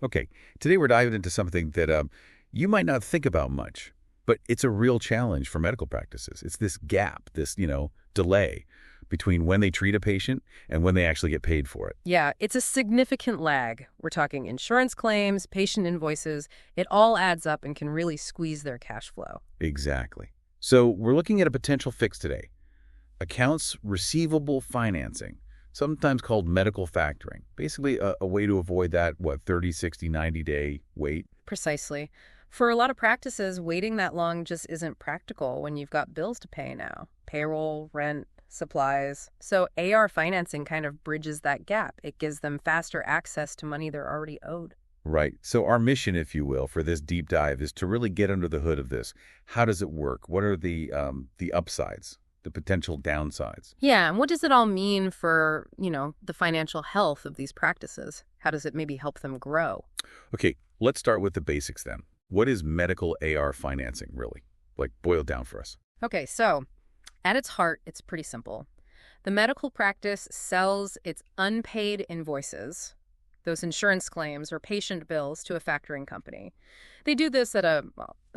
Okay, today we're diving into something that you might not think about much, but it's a real challenge for medical practices. It's this gap, this, delay between when they treat a patient and when they actually get paid for it. Yeah, it's a significant lag. We're talking insurance claims, patient invoices. It all adds up and can really squeeze their cash flow. Exactly. So we're looking at a potential fix today. Accounts receivable financing, sometimes called medical factoring. Basically a way to avoid that, 30, 60, 90-day wait. Precisely. For a lot of practices, waiting that long just isn't practical when you've got bills to pay now. Payroll, rent, supplies. So AR financing kind of bridges that gap. It gives them faster access to money they're already owed. Right. So our mission, if you will, for this deep dive is to really get under the hood of this. How does it work? What are the upsides, the potential downsides? Yeah, and what does it all mean for, the financial health of these practices? How does it maybe help them grow? Okay, let's start with the basics then. What is medical AR financing, really? Boil it down for us. Okay, so at its heart, it's pretty simple. The medical practice sells its unpaid invoices, those insurance claims or patient bills, to a factoring company. They do this at a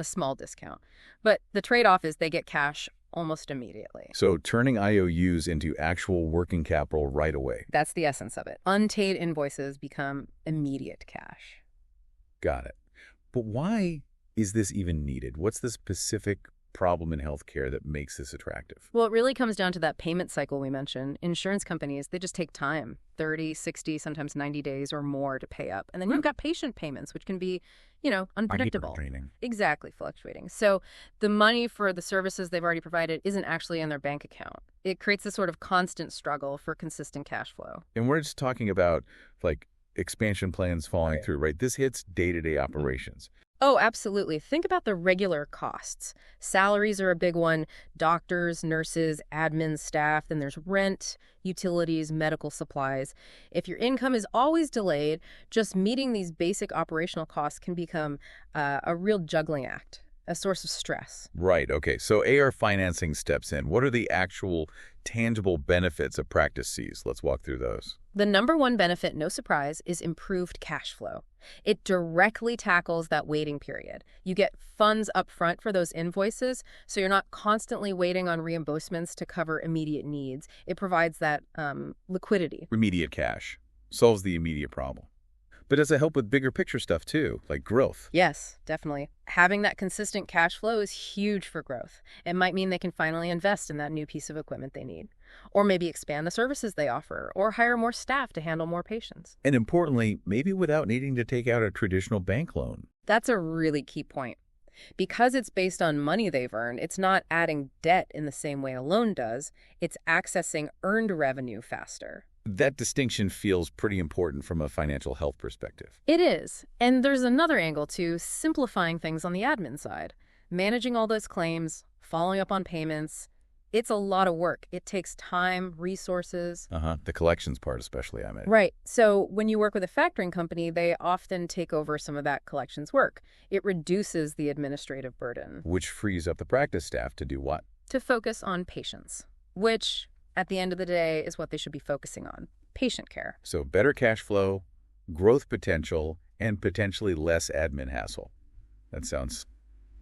small discount, but the trade-off is they get cash almost immediately. So turning IOUs into actual working capital right away. That's the essence of it. Unpaid invoices become immediate cash. Got it. But why is this even needed? What's the specific problem in healthcare that makes this attractive? Well, it really comes down to that payment cycle we mentioned. Insurance companies, they just take time, 30, 60, sometimes 90 days or more to pay up. And then you've got patient payments, which can be, unpredictable. Exactly, fluctuating. So the money for the services they've already provided isn't actually in their bank account. It creates a sort of constant struggle for consistent cash flow. And we're just talking about, expansion plans falling through, right? This hits day-to-day operations. Oh, absolutely. Think about the regular costs. Salaries are a big one. Doctors, nurses, admin staff. Then there's rent, utilities, medical supplies. If your income is always delayed, just meeting these basic operational costs can become a real juggling act, a source of stress. Right. Okay. So AR financing steps in. What are the actual tangible benefits a practice sees? Let's walk through those. The number one benefit, no surprise, is improved cash flow. It directly tackles that waiting period. You get funds up front for those invoices, so you're not constantly waiting on reimbursements to cover immediate needs. It provides that liquidity. Immediate cash solves the immediate problem. But does it help with bigger picture stuff too, like growth? Yes, definitely. Having that consistent cash flow is huge for growth. It might mean they can finally invest in that new piece of equipment they need, or maybe expand the services they offer, or hire more staff to handle more patients. And importantly, maybe without needing to take out a traditional bank loan. That's a really key point. Because it's based on money they've earned, it's not adding debt in the same way a loan does. It's accessing earned revenue faster. That distinction feels pretty important from a financial health perspective. It is. And there's another angle to simplifying things on the admin side. Managing all those claims, following up on payments. It's a lot of work. It takes time, resources. The collections part especially, I mean. Right. So when you work with a factoring company, they often take over some of that collections work. It reduces the administrative burden. Which frees up the practice staff to do what? To focus on patients, which at the end of the day is what they should be focusing on, patient care. So better cash flow, growth potential, and potentially less admin hassle. That sounds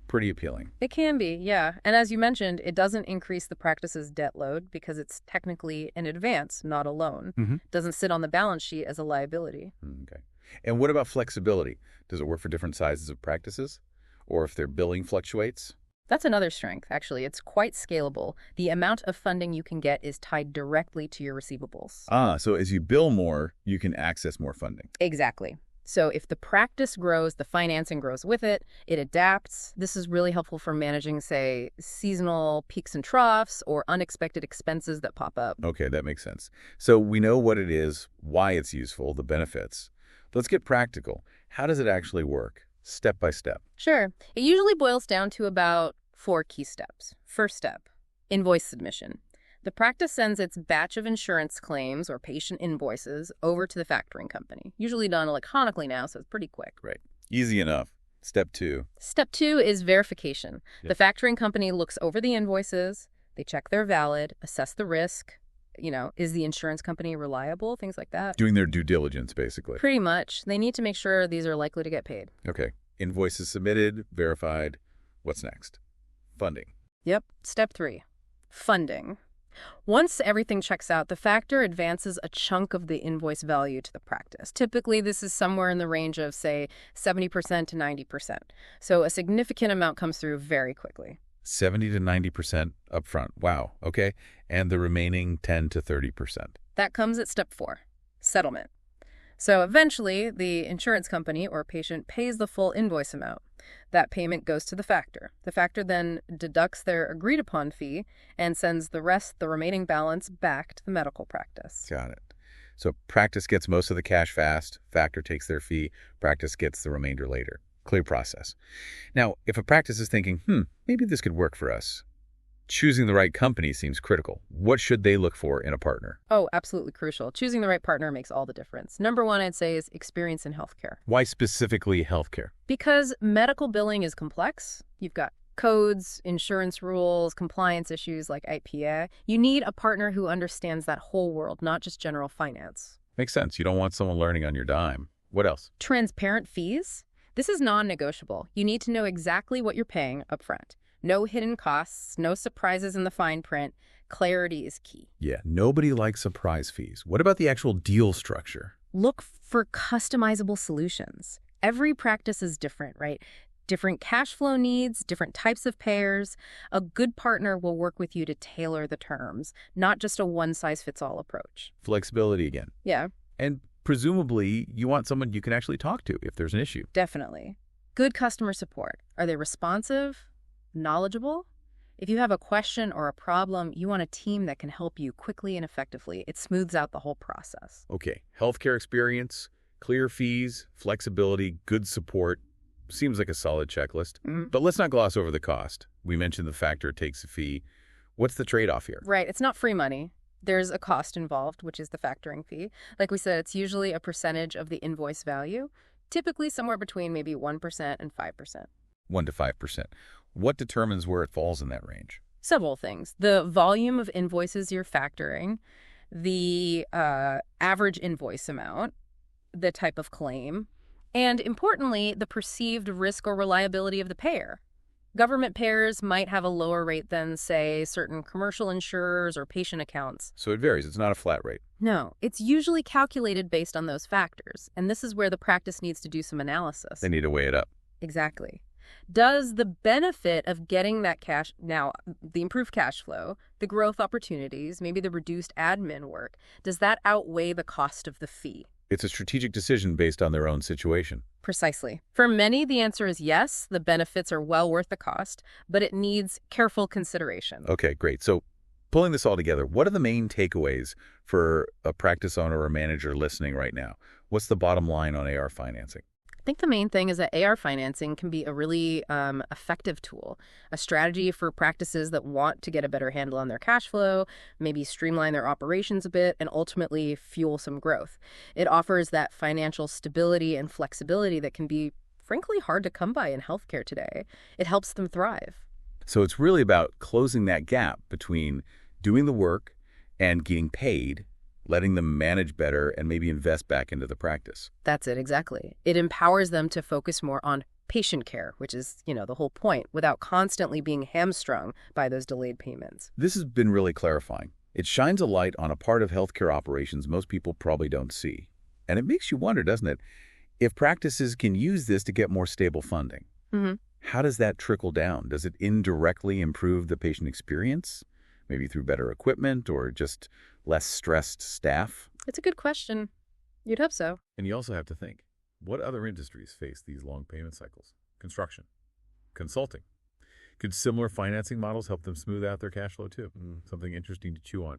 pretty appealing. It can be, yeah. And as you mentioned, it doesn't increase the practice's debt load because it's technically an advance, not a loan. It doesn't sit on the balance sheet as a liability. Okay. And what about flexibility? Does it work for different sizes of practices? Or if their billing fluctuates? That's another strength, actually. It's quite scalable. The amount of funding you can get is tied directly to your receivables. So as you bill more, you can access more funding. Exactly. So if the practice grows, the financing grows with it, it adapts. This is really helpful for managing, say, seasonal peaks and troughs or unexpected expenses that pop up. Okay, that makes sense. So we know what it is, why it's useful, the benefits. Let's get practical. How does it actually work? Step by step. Sure. It usually boils down to about 4 key steps. First step, invoice submission. The practice sends its batch of insurance claims or patient invoices over to the factoring company, usually done electronically now, so it's pretty quick. Right. Easy enough. Step 2. Step 2 is verification. The factoring company looks over the invoices, they check they're valid, assess the risk. is the insurance company reliable? Things like that. Doing their due diligence, basically. Pretty much. They need to make sure these are likely to get paid. Okay. Invoices submitted, verified. What's next? Funding. Yep. Step 3, funding. Once everything checks out, the factor advances a chunk of the invoice value to the practice. Typically, this is somewhere in the range of, say, 70% to 90%. So a significant amount comes through very quickly. 70 to 90% upfront. Wow. Okay. And the remaining 10 to 30%. That comes at step 4, settlement. So eventually, the insurance company or patient pays the full invoice amount. That payment goes to the factor. The factor then deducts their agreed-upon fee and sends the remaining balance, back to the medical practice. Got it. So practice gets most of the cash fast, factor takes their fee, practice gets the remainder later. Clear process. Now, if a practice is thinking, maybe this could work for us, choosing the right company seems critical. What should they look for in a partner? Oh, absolutely crucial. Choosing the right partner makes all the difference. Number 1, I'd say, is experience in healthcare. Why specifically healthcare? Because medical billing is complex. You've got codes, insurance rules, compliance issues like IPA. You need a partner who understands that whole world, not just general finance. Makes sense. You don't want someone learning on your dime. What else? Transparent fees. This is non-negotiable. You need to know exactly what you're paying up front. No hidden costs, no surprises in the fine print. Clarity is key. Yeah, nobody likes surprise fees. What about the actual deal structure? Look for customizable solutions. Every practice is different, right? Different cash flow needs, different types of payers. A good partner will work with you to tailor the terms, not just a one-size-fits-all approach. Flexibility again. Yeah. And presumably, you want someone you can actually talk to if there's an issue. Definitely. Good customer support. Are they responsive? Knowledgeable? If you have a question or a problem, you want a team that can help you quickly and effectively. It smooths out the whole process. Okay, healthcare experience, clear fees, flexibility, good support. Seems like a solid checklist. But let's not gloss over the cost. We mentioned the factor takes a fee. What's the trade-off here? Right, it's not free money. There's a cost involved, which is the factoring fee. Like we said, it's usually a percentage of the invoice value, typically somewhere between maybe 1% and 5%. 1 to 5%. What determines where it falls in that range? Several things. The volume of invoices you're factoring, the average invoice amount, the type of claim, and importantly, the perceived risk or reliability of the payer. Government payers might have a lower rate than, say, certain commercial insurers or patient accounts. So it varies. It's not a flat rate. No, it's usually calculated based on those factors, and this is where the practice needs to do some analysis. They need to weigh it up. Exactly. Does the benefit of getting that cash, now the improved cash flow, the growth opportunities, maybe the reduced admin work, does that outweigh the cost of the fee? It's a strategic decision based on their own situation. Precisely. For many, the answer is yes, the benefits are well worth the cost, but it needs careful consideration. Okay, great. So pulling this all together, what are the main takeaways for a practice owner or manager listening right now? What's the bottom line on AR financing? I think the main thing is that AR financing can be a really effective tool, a strategy for practices that want to get a better handle on their cash flow, maybe streamline their operations a bit, and ultimately fuel some growth. It offers that financial stability and flexibility that can be, frankly, hard to come by in healthcare today. It helps them thrive. So it's really about closing that gap between doing the work and getting paid, letting them manage better, and maybe invest back into the practice. That's it, exactly. It empowers them to focus more on patient care, which is, the whole point, without constantly being hamstrung by those delayed payments. This has been really clarifying. It shines a light on a part of healthcare operations most people probably don't see. And it makes you wonder, doesn't it, if practices can use this to get more stable funding. How does that trickle down? Does it indirectly improve the patient experience? Maybe through better equipment or just less stressed staff? It's a good question. You'd hope so. And you also have to think, what other industries face these long payment cycles? Construction, consulting. Could similar financing models help them smooth out their cash flow too? Something interesting to chew on.